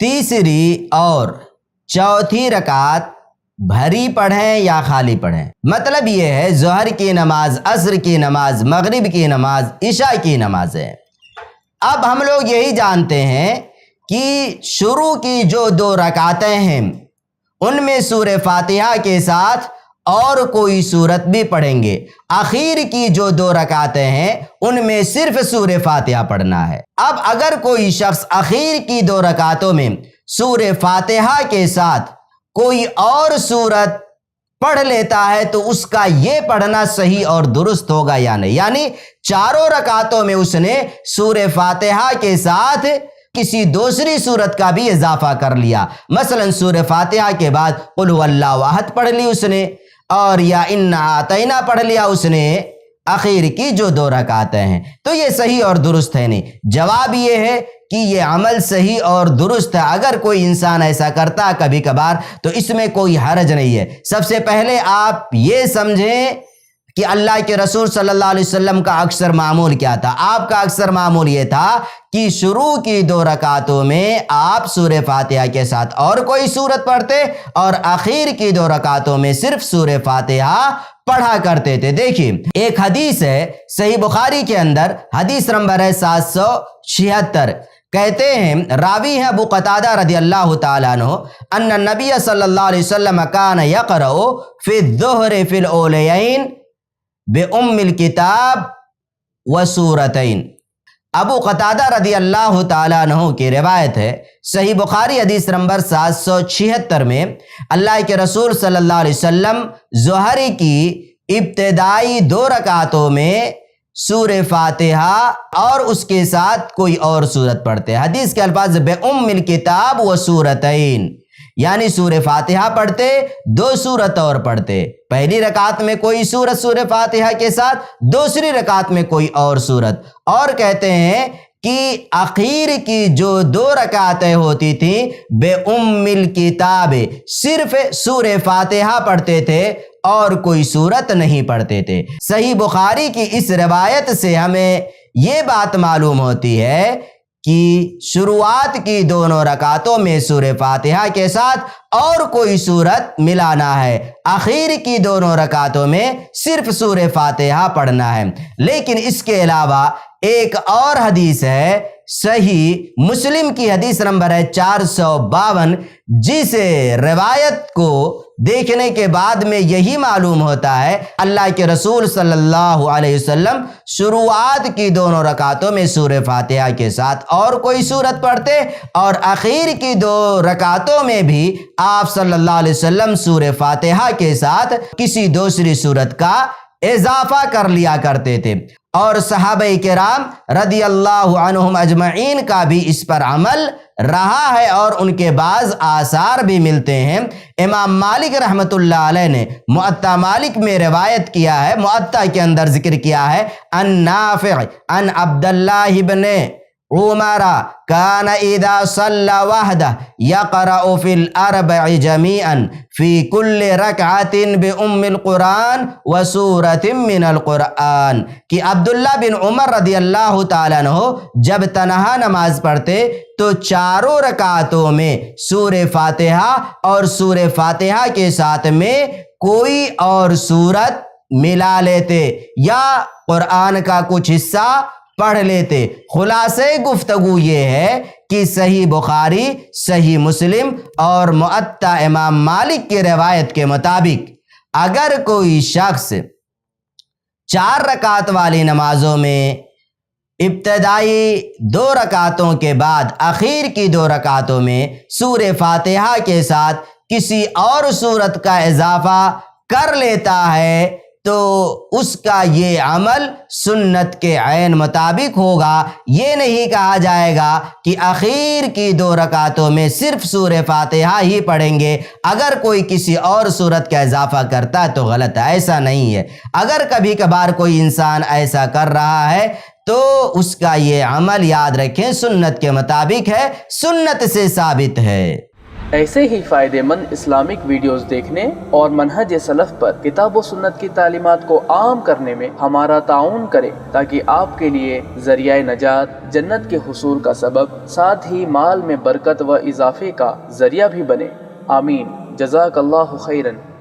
تیسری اور چوتھی رکعت بھری پڑھیں یا خالی پڑھیں؟ مطلب یہ ہے ظہر کی نماز، عصر کی نماز، مغرب کی نماز، عشاء کی نماز ہے۔ اب ہم لوگ یہی جانتے ہیں کہ شروع کی جو 2 رکعتیں ہیں ان میں سورہ فاتحہ کے ساتھ اور کوئی سورت بھی پڑھیں گے، آخر کی جو 2 رکعتیں ہیں ان میں صرف سورہ فاتحہ پڑھنا ہے۔ اب اگر کوئی شخص آخر کی 2 رکعتوں میں سورہ فاتحہ کے ساتھ کوئی اور سورت پڑھ لیتا ہے تو اس کا یہ پڑھنا صحیح اور درست ہوگا یا نہیں؟ یعنی 4 رکعتوں میں اس نے سورہ فاتحہ کے ساتھ کسی دوسری سورت کا بھی اضافہ کر لیا، مثلا سورہ فاتحہ کے بعد قل هو اللہ احد پڑھ لی اس نے، اور یا انا اعطینا پڑھ لیا اس نے آخر کی جو 2 رکعتیں ہیں، تو یہ صحیح اور درست ہے نہیں۔ جواب یہ ہے کہ یہ عمل صحیح اور درست ہے۔ اگر کوئی انسان ایسا کرتا کبھی کبھار تو اس میں کوئی حرج نہیں ہے۔ سب سے پہلے آپ یہ سمجھیں کہ اللہ کے رسول صلی اللہ علیہ وسلم کا اکثر معمول کیا تھا۔ آپ کا اکثر معمول یہ تھا کہ شروع کی 2 رکعتوں میں آپ سورہ فاتحہ کے ساتھ اور کوئی سورت پڑھتے اور آخر کی 2 رکعتوں میں صرف سورہ فاتحہ پڑھا کرتے تھے۔ دیکھیے ایک حدیث ہے صحیح بخاری کے اندر، حدیث نمبر ہے 776، کہتے ہیں راوی ہیں ابو قتادہ رضی اللہ تعالیٰ عنہ ان النبی صلی اللہ علیہ وسلم کان یقرأ فی الظہر فی الاولیین بِأُمِّ الْكِتَابِ وَسُورَتَيْن۔ ابو قتادہ رضی اللہ تعالیٰ عنہ کی روایت ہے، صحیح بخاری حدیث نمبر 776 میں اللہ کے رسول صلی اللہ علیہ وسلم ظہر کی ابتدائی 2 رکعتوں میں سورہ فاتحہ اور اس کے ساتھ کوئی اور سورت پڑھتے ہیں۔ حدیث کے الفاظ بِأُمِّ الْكِتَابِ وَسُورَتَيْن، یعنی سورہ فاتحہ پڑھتے، 2 سورت اور پڑھتے، پہلی رکعت میں کوئی سورت سورہ فاتحہ کے ساتھ، دوسری رکعت میں کوئی اور سورت، اور کہتے ہیں کہ آخر کی جو 2 رکعتیں ہوتی تھیں بے ام الکتاب، صرف سورہ فاتحہ پڑھتے تھے اور کوئی سورت نہیں پڑھتے تھے۔ صحیح بخاری کی اس روایت سے ہمیں یہ بات معلوم ہوتی ہے کہ شروعات کی 2 رکعتوں میں سورہ فاتحہ کے ساتھ اور کوئی سورت ملانا ہے، آخر کی 2 رکعتوں میں صرف سورہ فاتحہ پڑھنا ہے۔ لیکن اس کے علاوہ ایک اور حدیث ہے صحیح مسلم کی حدیث نمبر ہے 452، جس روایت کو دیکھنے کے بعد میں یہی معلوم ہوتا ہے اللہ کے رسول صلی اللہ علیہ وسلم شروعات کی 2 رکعتوں میں سورہ فاتحہ کے ساتھ اور کوئی سورت پڑھتے اور آخر کی 2 رکعتوں میں بھی آپ صلی اللہ علیہ وسلم سورہ فاتحہ کے ساتھ کسی دوسری سورت کا اضافہ کر لیا کرتے تھے، اور صحابہ کرام رضی اللہ عنہم اجمعین کا بھی اس پر عمل رہا ہے، اور ان کے بعض آثار بھی ملتے ہیں۔ امام مالک رحمۃ اللہ علیہ نے موطا مالک میں روایت کیا ہے، موطا کے اندر ذکر کیا ہے، ان نافع ان عبداللہ بن عمر کان اذا صلی وحدہ یقرأ فی الاربع جمیعا فی کل رکعت بأم القرآن وسورۃ من القرآن، کہ عبداللہ بن عمر رضی اللہ تعالیٰ عنہ جب تنہا نماز پڑھتے تو 4 رکعتوں میں سورہ فاتحہ اور سورہ فاتحہ کے ساتھ میں کوئی اور سورت ملا لیتے یا قرآن کا کچھ حصہ پڑھ لیتے۔ خلاصے گفتگو یہ ہے کہ صحیح بخاری، صحیح مسلم اور موطا امام مالک کی روایت کے مطابق اگر کوئی شخص 4 رکعت والی نمازوں میں ابتدائی 2 رکعتوں کے بعد آخر کی 2 رکعتوں میں سورہ فاتحہ کے ساتھ کسی اور سورت کا اضافہ کر لیتا ہے تو اس کا یہ عمل سنت کے عین مطابق ہوگا۔ یہ نہیں کہا جائے گا کہ آخر کی 2 رکعتوں میں صرف سورہ فاتحہ ہی پڑھیں گے، اگر کوئی کسی اور سورت کا اضافہ کرتا تو غلط ہے، ایسا نہیں ہے۔ اگر کبھی کبھار کوئی انسان ایسا کر رہا ہے تو اس کا یہ عمل یاد رکھیں سنت کے مطابق ہے، سنت سے ثابت ہے۔ ایسے ہی فائدہ مند اسلامک ویڈیوز دیکھنے اور منہج سلف پر کتاب و سنت کی تعلیمات کو عام کرنے میں ہمارا تعاون کرے، تاکہ آپ کے لیے ذریعہ نجات، جنت کے حصول کا سبب، ساتھ ہی مال میں برکت و اضافے کا ذریعہ بھی بنے۔ آمین۔ جزاک اللہ خیرن۔